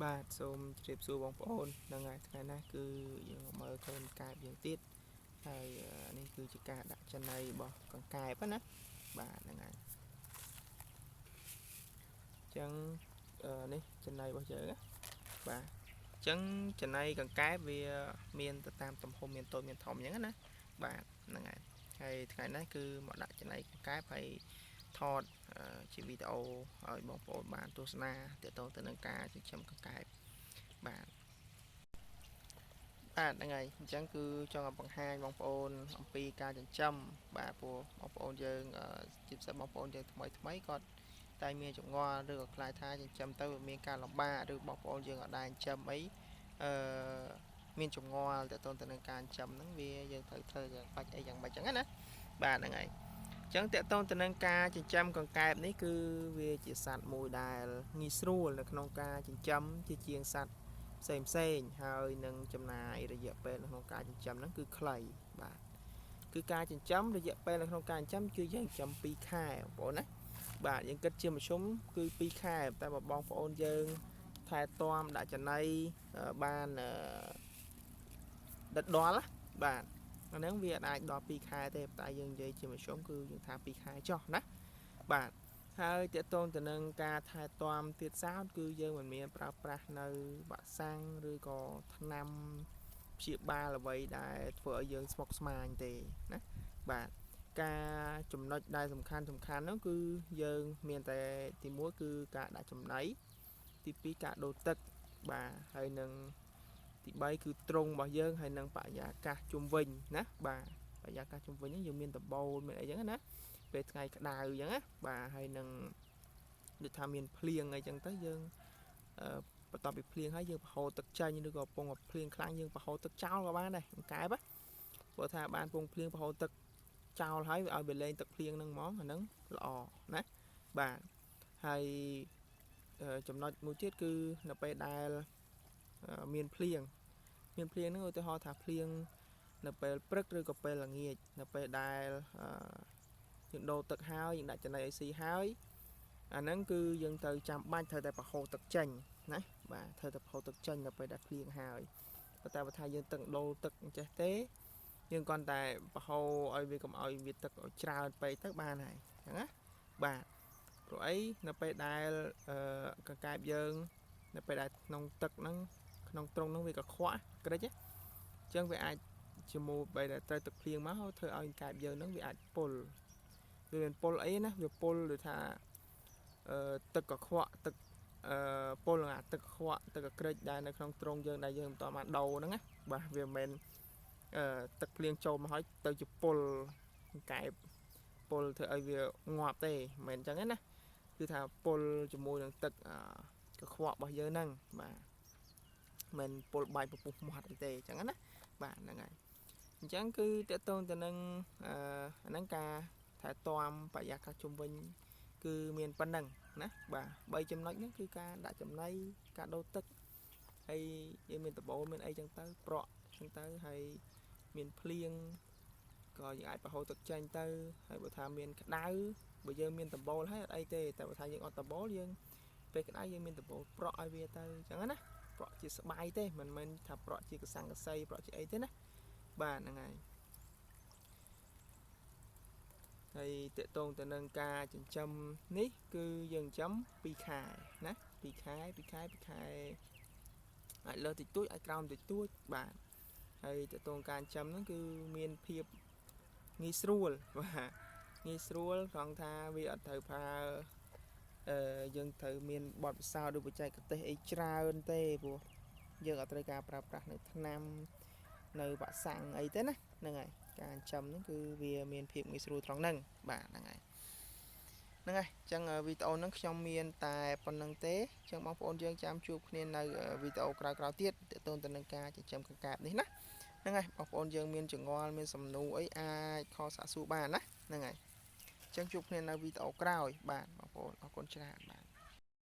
បាទសូមជម្រាបសួរបងប្អូនហ្នឹងហើយថ្ងៃនេះគឺយើងមើលកូនកែបយើងទៀតហើយនេះគឺជាការដាក់ចំណីរបស់កង្កែបណាបាទហ្នឹងហើយអញ្ចឹងនេះចំណីរបស់យើងណាបាទអញ្ចឹងចំណីកង្កែបវាមានទៅតាមទំហំមានតូចមានធំអញ្ចឹងណាបាទហ្នឹងហើយថ្ងៃនេះគឺមកដាក់ចំណីកង្កែបហើយថតជាវីដេអូឲ្យបងប្អូនបានទស្សនាទាក់ទងទៅនឹងការចិញ្ចឹមកង្កែបបាទហ្នឹងហើយអញ្ចឹងគឺចង់បង្ហាញបងប្អូនអំពីការចិញ្ចឹមបាទព្រោះបងប្អូនយើងជាពិសេសបងប្អូនយើងថ្មីគាត់តែមានចង្អល់ឬក៏ខ្លាចថាចិញ្ចឹមទៅមានការលំបាកឬបងប្អូនយើងអត់ដែរចិញ្ចឹមអីមានចង្អល់ទាក់ទងទៅនឹងការចិញ្ចឹមហ្នឹងវាយើងត្រូវធ្វើយ៉ាងបាច់អីយ៉ាងម៉េចអញ្ចឹងណាបាទហ្នឹងហើយអញ្ចឹងទាក់ទងទៅនឹងការចិញ្ចឹមកង្កែបនេះគឺវាជាសត្វមួយដែលងាយស្រួលនៅក្នុងការចិញ្ចឹមជាងសត្វផ្សេងហើយនឹងចំណាយរយៈពេលក្នុងការចិញ្ចឹមហ្នឹងគឺខ្លីបាទគឺការចិញ្ចឹមរយៈពេលនៅក្នុងការចិញ្ចឹមគឺយើងចិញ្ចឹម2ខែបងប្អូនណាបាទយើងគិតជាមធ្យមគឺ2ខែតែបងប្អូនយើងថែទាំដាក់ចំណីបានដិតដល់បាទអាហ្នឹងវាអាចដល់2ខែទេតែយើងនិយាយជាមធ្យមគឺយើងថា2ខែចុះណាបាទហើយទាក់ទងទៅនឹងការថែទាំទៀតសោតគឺយើងមិនមានប្រើប្រាស់នៅវ៉ាក់សាំងឬក៏ថ្នាំព្យាបាលអ្វីដែលធ្វើឲ្យយើងស្មុគស្មាញទេណាបាទការចំណុចដែលសំខាន់នោះគឺយើងមានតែទី1គឺការដាក់ចំណីទី2ការដូរទឹកបាទហើយនឹងទី3គឺទ្រុងរបស់យើងហើយនឹងបរិយាកាសជុំវិញណាបាទបរិយាកាសជុំវិញយើងមានដបូលមានអីចឹងណាពេលថ្ងៃក្តៅអញ្ចឹងណាបាទហើយនឹងដូចថាមានភ្លៀងអីចឹងទៅយើងបន្ទាប់ពីភ្លៀងហើយយើងប្រហូរទឹកចេញឬក៏ពងភ្លៀងខ្លាំងយើងប្រហូរទឹកចោលក៏បានដែរកែបព្រោះថាបានពងភ្លៀងប្រហូរទឹកចោលហើយឲ្យវាលែងទឹកភ្លៀងហ្នឹងហ្មងអាហ្នឹងល្អណាបាទហើយចំណុចមួយទៀតគឺនៅពេលដែលមានភ្លៀងហ្នឹងឧទាហរណ៍ថាភ្លៀងនៅពេលព្រឹកឬក៏ពេលល្ងាចនៅពេលដែលយើងដូរទឹកហើយយើងដាក់ចំណីឲ្យស៊ីហើយអាហ្នឹងគឺយើងត្រូវចាំបាច់ត្រូវតែប្រហូរទឹកចេញណាបាទត្រូវតែប្រហូរទឹកចេញនៅពេលដែលភ្លៀងហើយប៉ុន្តែបើថាយើងទឹកដូរទឹកអញ្ចេះទេយើងគ្រាន់តែប្រហូរឲ្យវាកុំឲ្យវាទឹកឲ្យច្រើនពេកទៅបានហើយអញ្ចឹងណាបាទព្រោះអីនៅពេលដែលកង្កែបយើងនៅពេលដែលក្នុងទឹកហ្នឹងក្នុងទ្រុងហ្នឹងវាកខ្វក់ក្រិចអញ្ចឹងវាអាចជាមួយពេលដែលត្រូវទឹកភ្លៀងមកធ្វើឲ្យកង្កែបយើងហ្នឹងវាអាចពុលវាមានពុលអីណាវាពុលដូចថាទឹកកខ្វក់ទឹកពុលអាទឹកខ្វក់ទឹកក្រិចដែលនៅក្នុងទ្រុងយើងដែលយើងមិនតបានដូរហ្នឹងណាបាទវាមិនមែនទឹកភ្លៀងចូលមកហើយទៅជាពុលកង្កែបពុលធ្វើឲ្យវាងាប់ទេមិនមែនអញ្ចឹងទេណាគឺថាពុលជាមួយនឹងទឹកកខ្វក់របស់យើងហ្នឹងបាទមិនពុលបាច់ពពុះមាត់អីទេអញ្ចឹងណាបាទហ្នឹងហើយអញ្ចឹងគឺតកតងទៅនឹងអាហ្នឹងការថែទាំបរិយាកាសជុំវិញគឺមានប៉ុណ្ណឹងណាបាទ3ចំណុចហ្នឹងគឺការដាក់ចំណីការដូរទឹកហើយយើងមានដបូលមានអីចឹងទៅប្រក់ចឹងទៅហើយមានភ្លៀងក៏យើងអាចប្រហូរទឹកចេញទៅហើយបើថាមានក្តៅបើយើងមានដបូលហើយអត់អីទេតែបើថាយើងអត់ដបូលយើងពេលក្តៅយើងមានដបូលប្រក់ឲ្យវាទៅចឹងណាប្រក់ជាស្បៃទេមិនមែនថាប្រក់ជាកសង្កសីប្រក់ជាអីទេណាបាទហ្នឹងហើយតកតងទៅនឹងការចិញ្ចឹមនេះគឺយើងចិញ្ចឹម2ខែណា2ខែអាចលើសតិចតួចអាចក្រោមតិចតួចបាទហើយតកតងការចិញ្ចឹមហ្នឹងគឺមានភាពងាយស្រួលបាទងាយស្រួលត្រង់ថាវាអត់ត្រូវប្រើយើងត្រូវមានបទពិសោធន៍ឬបច្ចេកទេសអីច្រើនទេព្រោះយើងអត់ត្រូវការប្រើប្រាស់នៅថ្នាំនៅវ៉ាក់សាំងអីទេណាហ្នឹងហើយការចិញ្ចឹមហ្នឹងគឺវាមានភាពងាយស្រួលត្រង់ហ្នឹងបាទហ្នឹងហើយអញ្ចឹងវីដេអូហ្នឹងខ្ញុំមានតែប៉ុណ្្នឹងទេអញ្ចឹងបងប្អូនយើងចាំជួបគ្នានៅវីដេអូក្រោយៗទៀតទាក់ទងទៅនឹងការចិញ្ចឹមកង្កែបនេះណាហ្នឹងហើយបងប្អូនយើងមានចង្អល់មានសំណួរអីអាចខលសាកសួរបានណាហ្នឹងហើយអញ្ចឹងជួបគ្នានៅវីដេអូក្រោយបាទបងប្អូនអរគុណច្រើនបាទ